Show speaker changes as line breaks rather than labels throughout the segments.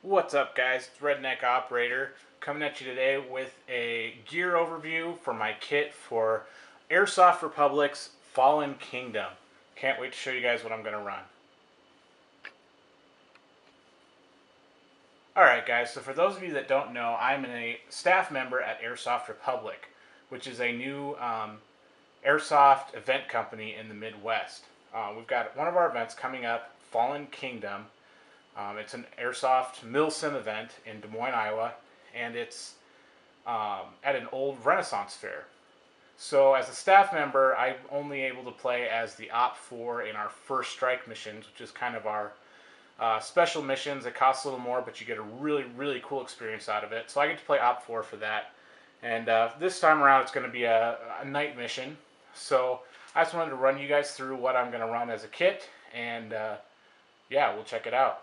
What's up, guys? It's Redneck Operator coming at you today with a gear overview for my kit for Airsoft Republic's Fallen Kingdom. Can't wait to show you guys what I'm going to run. Alright guys, so for those of you that don't know, I'm a staff member at Airsoft Republic, which is a new Airsoft event company in the Midwest. We've got one of our events coming up, Fallen Kingdom. It's an Airsoft Milsim event in Des Moines, Iowa, and it's at an old Renaissance fair. So as a staff member, I'm only able to play as the Op 4 in our first strike missions, which is kind of our special missions. It costs a little more, but you get a really, really cool experience out of it. So I get to play Op 4 for that. And this time around, it's going to be a night mission. So I just wanted to run you guys through what I'm going to run as a kit, and yeah, we'll check it out.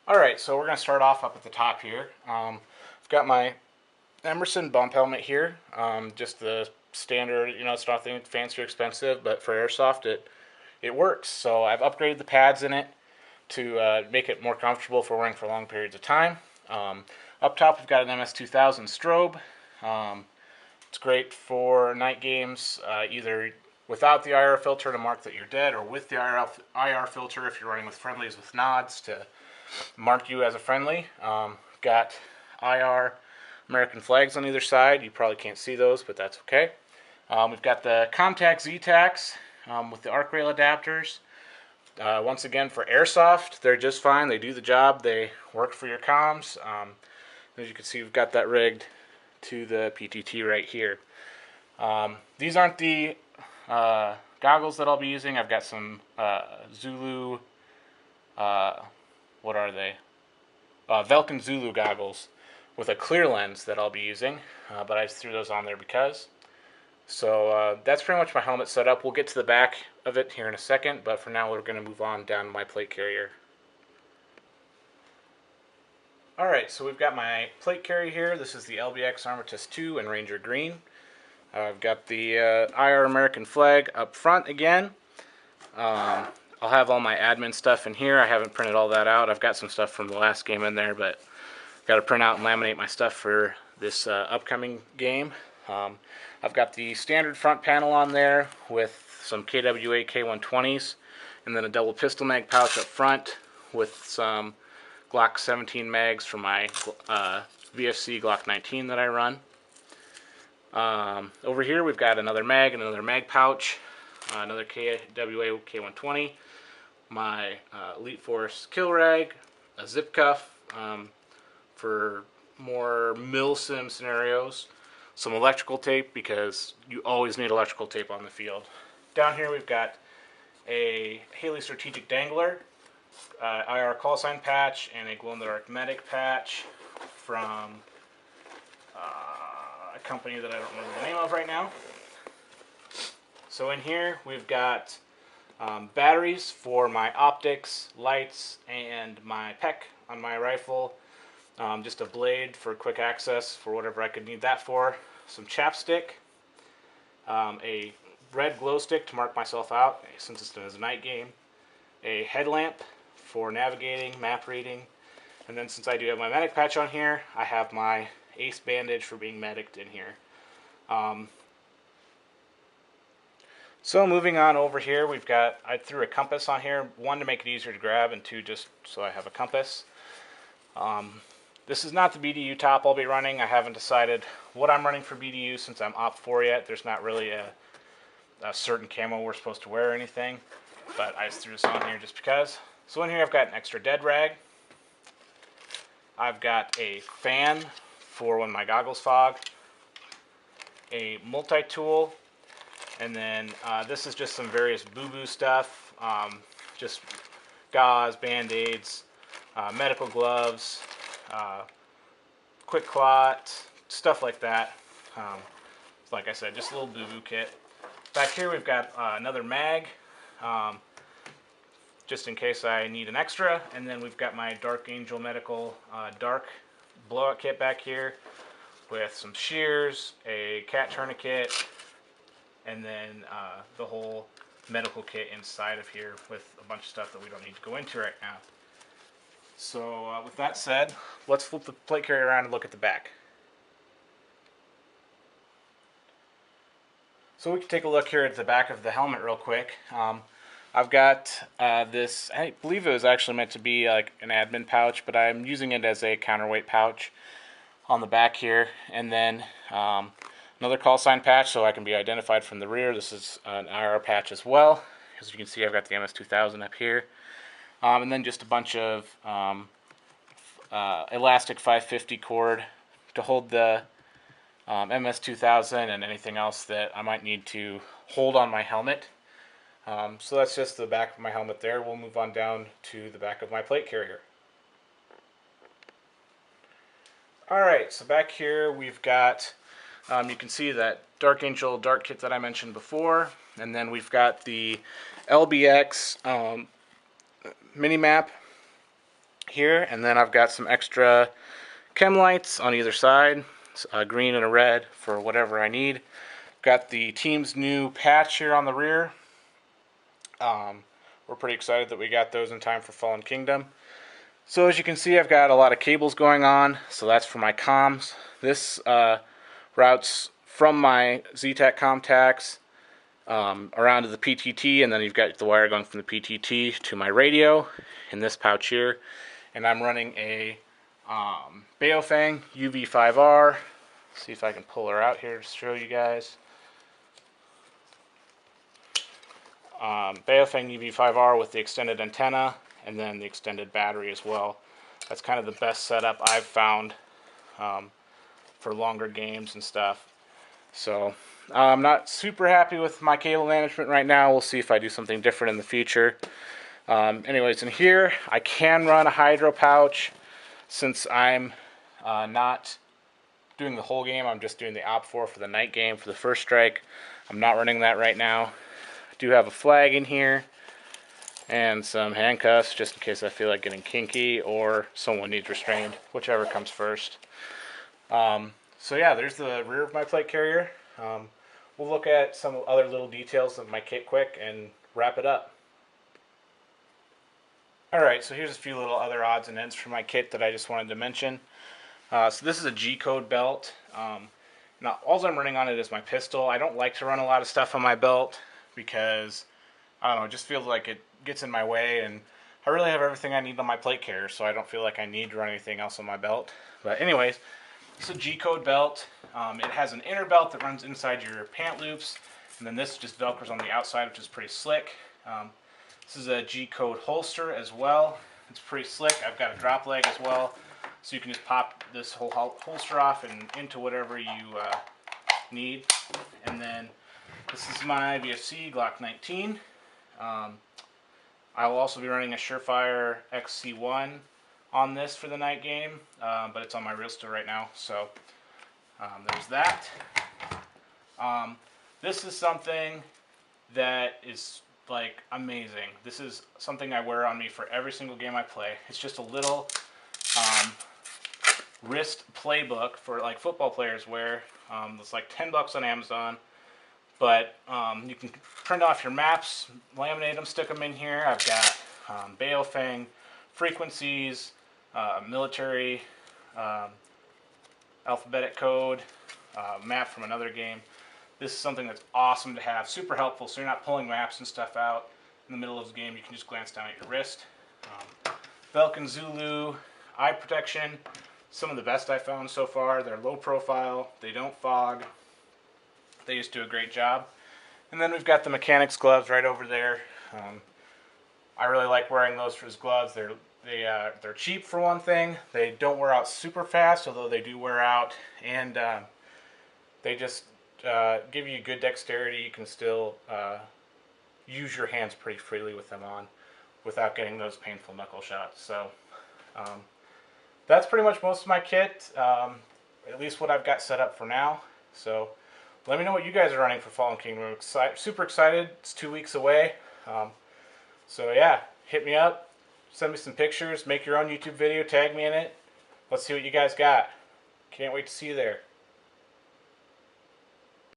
Alright, so we're going to start off up at the top here. I've got my Emerson bump helmet here, just the standard, it's nothing fancy or expensive, but for Airsoft it works. So I've upgraded the pads in it to make it more comfortable for wearing for long periods of time. Up top we've got an MS-2000 strobe. It's great for night games, either without the IR filter to mark that you're dead, or with the IR filter if you're running with friendlies with nods to mark you as a friendly. Got IR American flags on either side. You probably can't see those, but that's okay. We've got the Comtac Z-Tacs with the arc rail adapters. Once again, for Airsoft, they're just fine. They do the job. They work for your comms. As you can see, we've got that rigged to the PTT right here. These aren't the goggles that I'll be using. I've got some Zulu, what are they? Velkin Zulu goggles with a clear lens that I'll be using, but I just threw those on there because. So that's pretty much my helmet setup. We'll get to the back of it here in a second, but for now we're going to move on down to my plate carrier. Alright, so we've got my plate carrier here. This is the LBX Armistice 2 in Ranger Green. I've got the IR American flag up front again. I'll have all my admin stuff in here. I haven't printed all that out. I've got some stuff from the last game in there, but got to print out and laminate my stuff for this upcoming game. I've got the standard front panel on there with some KWA K120s, and then a double pistol mag pouch up front with some Glock 17 mags from my VFC Glock 19 that I run. Over here we've got another mag and another mag pouch, another KWA K120, my Elite Force kill rag, a zip cuff for more milsim scenarios, some electrical tape because you always need electrical tape on the field. Down here we've got a Haley Strategic Dangler, IR call sign patch, and a glow-in-the-dark medic patch from a company that I don't remember the name of right now. So in here we've got batteries for my optics, lights, and my PEC on my rifle. Just a blade for quick access for whatever I could need that for. Some chapstick, a red glow stick to mark myself out since it's a night game, a headlamp for navigating, map reading, and then since I do have my medic patch on here, I have my ace bandage for being mediced in here. So moving on over here, I threw a compass on here, one to make it easier to grab, and two just so I have a compass. This is not the BDU top I'll be running. I haven't decided what I'm running for BDU since I'm Op 4 yet. There's not really a certain camo we're supposed to wear or anything, but I just threw this on here just because. So in here I've got an extra dead rag. I've got a fan for when my goggles fog, a multi-tool, and then this is just some various boo-boo stuff, just gauze, band-aids, medical gloves, quick clot, stuff like that. Like I said, just a little boo-boo kit. Back here we've got another mag, just in case I need an extra, and then we've got my Dark Angel Medical dark blowout kit back here with some shears, a cat tourniquet, and then the whole medical kit inside of here with a bunch of stuff that we don't need to go into right now. So with that said, let's flip the plate carrier around and look at the back. So we can take a look here at the back of the helmet real quick. I've got this, I believe it was actually meant to be like an admin pouch, but I'm using it as a counterweight pouch on the back here. And then another call sign patch so I can be identified from the rear. This is an IR patch as well. As you can see, I've got the MS-2000 up here. And then just a bunch of elastic 550 cord to hold the MS-2000 and anything else that I might need to hold on my helmet. So that's just the back of my helmet there. We'll move on down to the back of my plate carrier. Alright, so back here we've got, you can see that Dark Angel dart kit that I mentioned before, and then we've got the LBX mini map here, and then I've got some extra chem lights on either side, a green and a red for whatever I need. Got the team's new patch here on the rear. We're pretty excited that we got those in time for Fallen Kingdom. So as you can see, I've got a lot of cables going on, so that's for my comms. This routes from my ZTAC contacts around to the PTT, and then you've got the wire going from the PTT to my radio in this pouch here. And I'm running a Baofeng UV5R. See if I can pull her out here to show you guys. Baofeng UV5R with the extended antenna and then the extended battery as well. That's kind of the best setup I've found for longer games and stuff. So I'm not super happy with my cable management right now. We'll see if I do something different in the future. Anyways, in here I can run a hydro pouch since I'm not doing the whole game. I'm just doing the OP4 for the night game for the first strike. I'm not running that right now. I do have a flag in here and some handcuffs just in case I feel like getting kinky or someone needs restrained, whichever comes first. So yeah, there's the rear of my plate carrier. We'll look at some other little details of my kit quick and wrap it up. Alright, so here's a few little other odds and ends for my kit that I just wanted to mention. So this is a G-code belt. Now, all I'm running on it is my pistol. I don't like to run a lot of stuff on my belt because, I don't know, it just feels like it gets in my way, and I really have everything I need on my plate carrier, so I don't feel like I need to run anything else on my belt. But anyways, it's a G-code belt. It has an inner belt that runs inside your pant loops, and then this just velcros on the outside, which is pretty slick. This is a G-code holster as well. It's pretty slick. I've got a drop leg as well, so you can just pop this whole holster off and into whatever you need. And then this is my VFC Glock 19. I will also be running a Surefire XC1 on this for the night game, but it's on my reel still right now, so there's that. This is something that is like amazing. This is something I wear on me for every single game I play. It's just a little wrist playbook for like football players wear. It's like $10 on Amazon, but you can print off your maps, laminate them, stick them in here. I've got Baofeng frequencies, military alphabetic code, map from another game. This is something that's awesome to have, super helpful, so you're not pulling maps and stuff out in the middle of the game. You can just glance down at your wrist. Belkin Zulu eye protection, some of the best I've found so far. They're low profile, they don't fog, they just do a great job. And then we've got the mechanics gloves right over there. I really like wearing those as gloves. They're cheap for one thing. They don't wear out super fast, although they do wear out, and they just give you good dexterity. You can still use your hands pretty freely with them on without getting those painful knuckle shots. So that's pretty much most of my kit, at least what I've got set up for now. So let me know what you guys are running for Fallen Kingdom. I'm super excited. It's 2 weeks away. So yeah, hit me up, send me some pictures, make your own YouTube video, tag me in it. Let's see what you guys got. Can't wait to see you there.